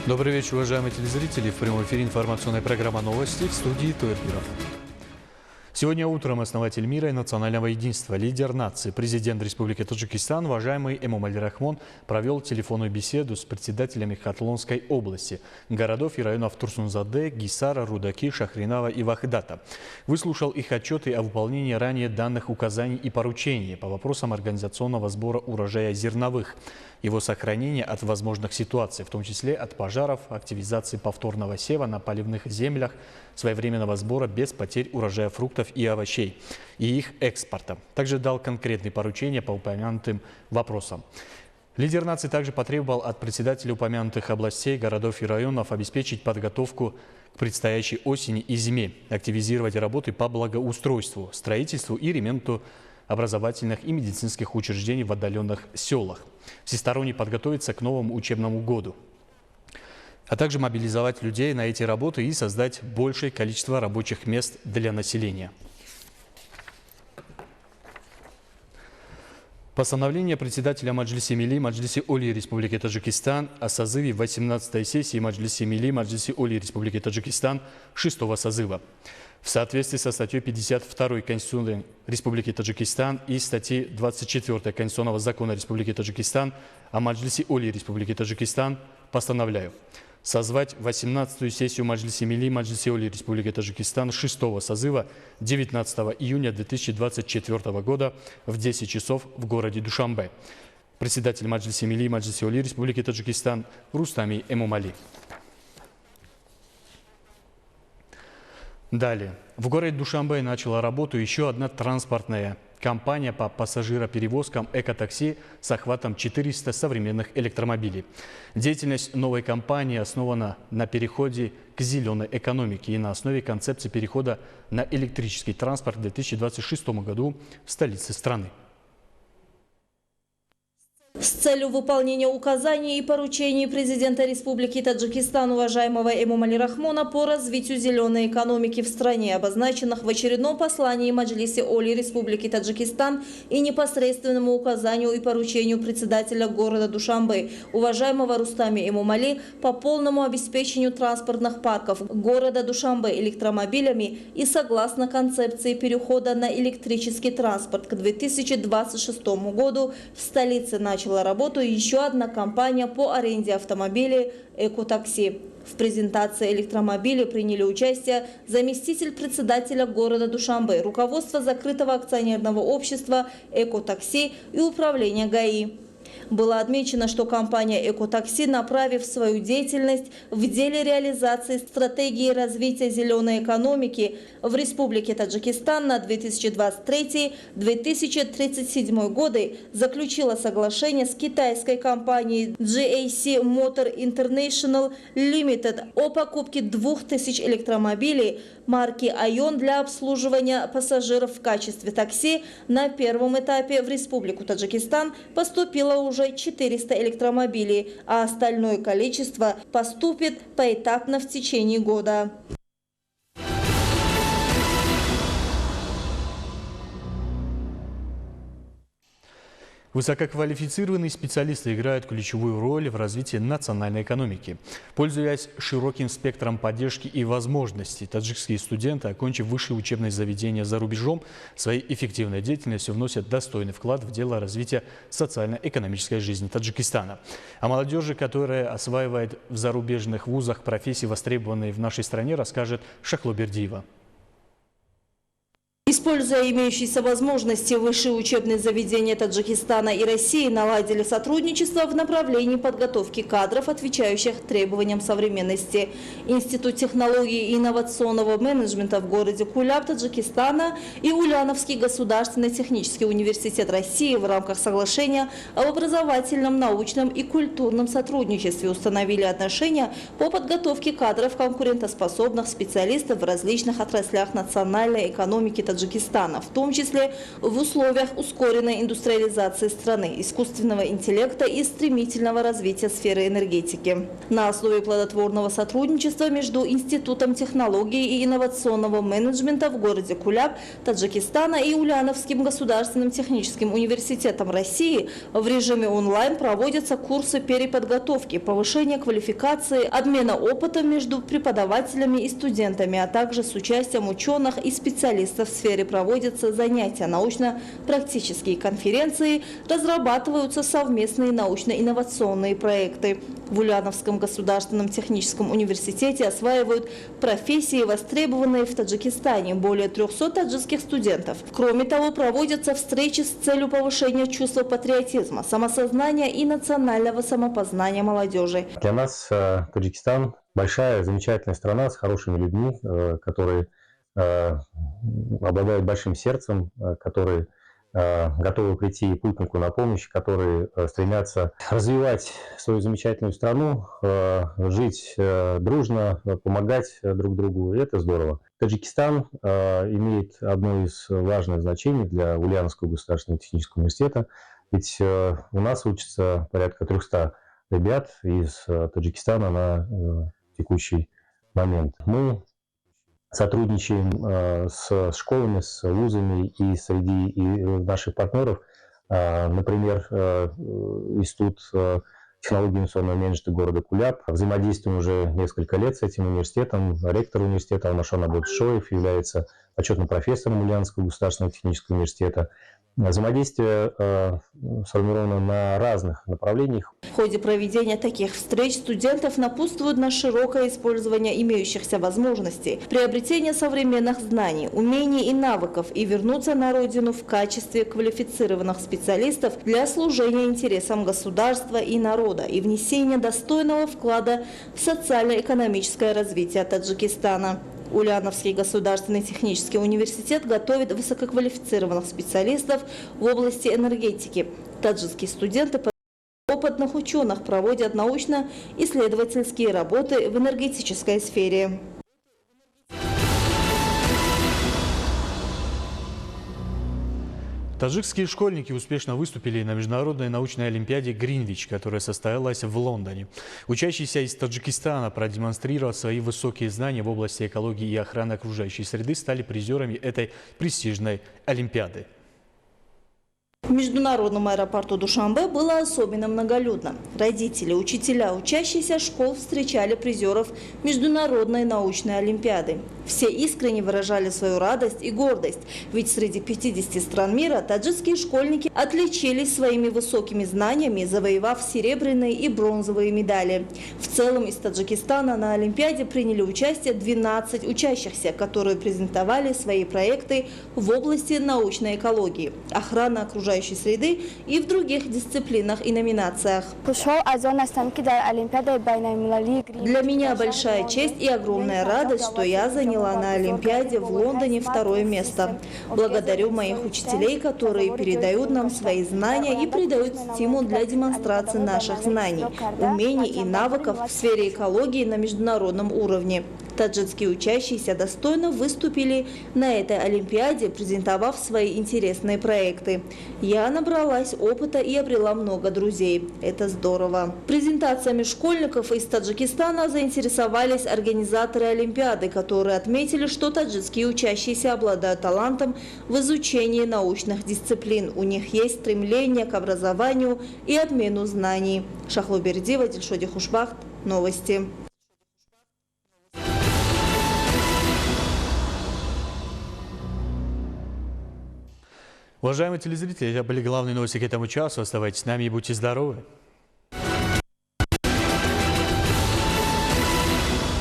Добрый вечер, уважаемые телезрители. В прямом эфире информационная программа «Новости» в студии Туэрбиров. Сегодня утром основатель мира и национального единства, лидер нации, президент Республики Таджикистан, уважаемый Эмомали Рахмон, провел телефонную беседу с председателями Хатлонской области, городов и районов Турсунзаде, Гисара, Рудаки, Шахринава и Вахдата. Выслушал их отчеты о выполнении ранее данных указаний и поручений по вопросам организационного сбора урожая зерновых, его сохранения от возможных ситуаций, в том числе от пожаров, активизации повторного сева на поливных землях, своевременного сбора без потерь урожая фруктов и овощей и их экспорта. Также дал конкретные поручения по упомянутым вопросам. Лидер нации также потребовал от председателей упомянутых областей, городов и районов обеспечить подготовку к предстоящей осени и зиме, активизировать работы по благоустройству, строительству и ремонту образовательных и медицинских учреждений в отдаленных селах, всесторонне подготовиться к новому учебному году, а также мобилизовать людей на эти работы и создать большее количество рабочих мест для населения. Постановление председателя Маджлиси Милли Маджлиси Оли Республики Таджикистан о созыве 18-й сессии Маджлиси Милли Маджлиси Оли Республики Таджикистан 6-го созыва. В соответствии со статьей 52 Конституции Республики Таджикистан и статьей 24 Конституционного закона Республики Таджикистан о Маджлиси Оли Республики Таджикистан постановляю созвать 18-ю сессию Маджлиси Милли Маджлиси Оли Республики Таджикистан 6-го созыва 19 июня 2024 года в 10 часов в городе Душанбе. Председатель Маджлиси Милли Маджлиси Оли Республики Таджикистан Рустами Эмомали. Далее. В городе Душанбе начала работу еще одна транспортная компания по пассажироперевозкам «Экотакси» с охватом 400 современных электромобилей. Деятельность новой компании основана на переходе к зеленой экономике и на основе концепции перехода на электрический транспорт в 2026 году в столице страны. С целью выполнения указаний и поручений президента Республики Таджикистан уважаемого Эмомали Рахмона по развитию зеленой экономики в стране, обозначенных в очередном послании Маджлиси Оли Республики Таджикистан и непосредственному указанию и поручению председателя города Душанбе, уважаемого Рустами Эмомали, по полному обеспечению транспортных парков города Душанбе электромобилями и согласно концепции перехода на электрический транспорт к 2026 году в столице начала работу еще одна компания по аренде автомобилей «Экотакси». В презентации электромобилей приняли участие заместитель председателя города Душанбе, руководство закрытого акционерного общества «Экотакси» и управление ГАИ. Было отмечено, что компания «Экотакси», направив свою деятельность в деле реализации стратегии развития зеленой экономики в Республике Таджикистан на 2023-2037 годы, заключила соглашение с китайской компанией GAC Motor International Limited о покупке 2000 электромобилей марки «Айон» для обслуживания пассажиров в качестве такси. На первом этапе в Республику Таджикистан поступило уже 400 электромобилей, а остальное количество поступит поэтапно в течение года. Высококвалифицированные специалисты играют ключевую роль в развитии национальной экономики. Пользуясь широким спектром поддержки и возможностей, таджикские студенты, окончив высшее учебное заведение за рубежом, своей эффективной деятельностью вносят достойный вклад в дело развития социально-экономической жизни Таджикистана. О молодежи, которая осваивает в зарубежных вузах профессии, востребованные в нашей стране, расскажет Шахло Бердиева. Используя имеющиеся возможности, высшие учебные заведения Таджикистана и России наладили сотрудничество в направлении подготовки кадров, отвечающих требованиям современности. Институт технологий и инновационного менеджмента в городе Куляб Таджикистана и Ульяновский государственный технический университет России в рамках соглашения об образовательном, научном и культурном сотрудничестве установили отношения по подготовке кадров конкурентоспособных специалистов в различных отраслях национальной экономики Таджикистана Таджикистана, в том числе в условиях ускоренной индустриализации страны, искусственного интеллекта и стремительного развития сферы энергетики. На основе плодотворного сотрудничества между Институтом технологий и инновационного менеджмента в городе Куляб, Таджикистана и Ульяновским государственным техническим университетом России в режиме онлайн проводятся курсы переподготовки, повышения квалификации, обмена опытом между преподавателями и студентами, а также с участием ученых и специалистов в сфере проводятся занятия, научно-практические конференции, разрабатываются совместные научно-инновационные проекты. В Ульяновском государственном техническом университете осваивают профессии, востребованные в Таджикистане, более 300 таджикских студентов. Кроме того, проводятся встречи с целью повышения чувства патриотизма, самосознания и национального самопознания молодежи. Для нас Таджикистан большая, замечательная страна с хорошими людьми, которые обладают большим сердцем, которые готовы прийти путнику на помощь, которые стремятся развивать свою замечательную страну, жить дружно, помогать друг другу, и это здорово. Таджикистан имеет одно из важных значений для Ульяновского государственного технического университета, ведь у нас учатся порядка 300 ребят из Таджикистана на текущий момент. Мы сотрудничаем с школами, с вузами и среди наших партнеров. Например, Институт технологий инновационного менеджмента города Куляб. Взаимодействуем уже несколько лет с этим университетом. Ректор университета Алмашан Абдулшоев является почетным профессором Ульяновского государственного технического университета. Взаимодействие сформировано на разных направлениях. В ходе проведения таких встреч студентов напутствуют на широкое использование имеющихся возможностей, приобретение современных знаний, умений и навыков и вернуться на родину в качестве квалифицированных специалистов для служения интересам государства и народа и внесения достойного вклада в социально-экономическое развитие Таджикистана. Ульяновский государственный технический университет готовит высококвалифицированных специалистов в области энергетики. Таджикские студенты опытных ученых проводят научно-исследовательские работы в энергетической сфере. Таджикские школьники успешно выступили на международной научной олимпиаде «Гринвич», которая состоялась в Лондоне. Учащиеся из Таджикистана, продемонстрировав свои высокие знания в области экологии и охраны окружающей среды, стали призерами этой престижной олимпиады. В международном аэропорту Душанбе было особенно многолюдно. Родители, учителя, учащиеся школ встречали призеров Международной научной олимпиады. Все искренне выражали свою радость и гордость, ведь среди 50 стран мира таджикские школьники отличились своими высокими знаниями, завоевав серебряные и бронзовые медали. В целом из Таджикистана на олимпиаде приняли участие 12 учащихся, которые презентовали свои проекты в области научной экологии, охраны окружающей среды и в других дисциплинах и номинациях. Для меня большая честь и огромная радость, что я заняла на Олимпиаде в Лондоне 2-е место. Благодарю моих учителей, которые передают нам свои знания и придают стимул для демонстрации наших знаний, умений и навыков в сфере экологии на международном уровне. Таджикские учащиеся достойно выступили на этой олимпиаде, презентовав свои интересные проекты. Я набралась опыта и обрела много друзей. Это здорово. Презентациями школьников из Таджикистана заинтересовались организаторы олимпиады, которые отметили, что таджикские учащиеся обладают талантом в изучении научных дисциплин. У них есть стремление к образованию и обмену знаний. Шахлобердиева, Дильшоди Хушбахт. Новости. Уважаемые телезрители, это были главные новости к этому часу. Оставайтесь с нами и будьте здоровы.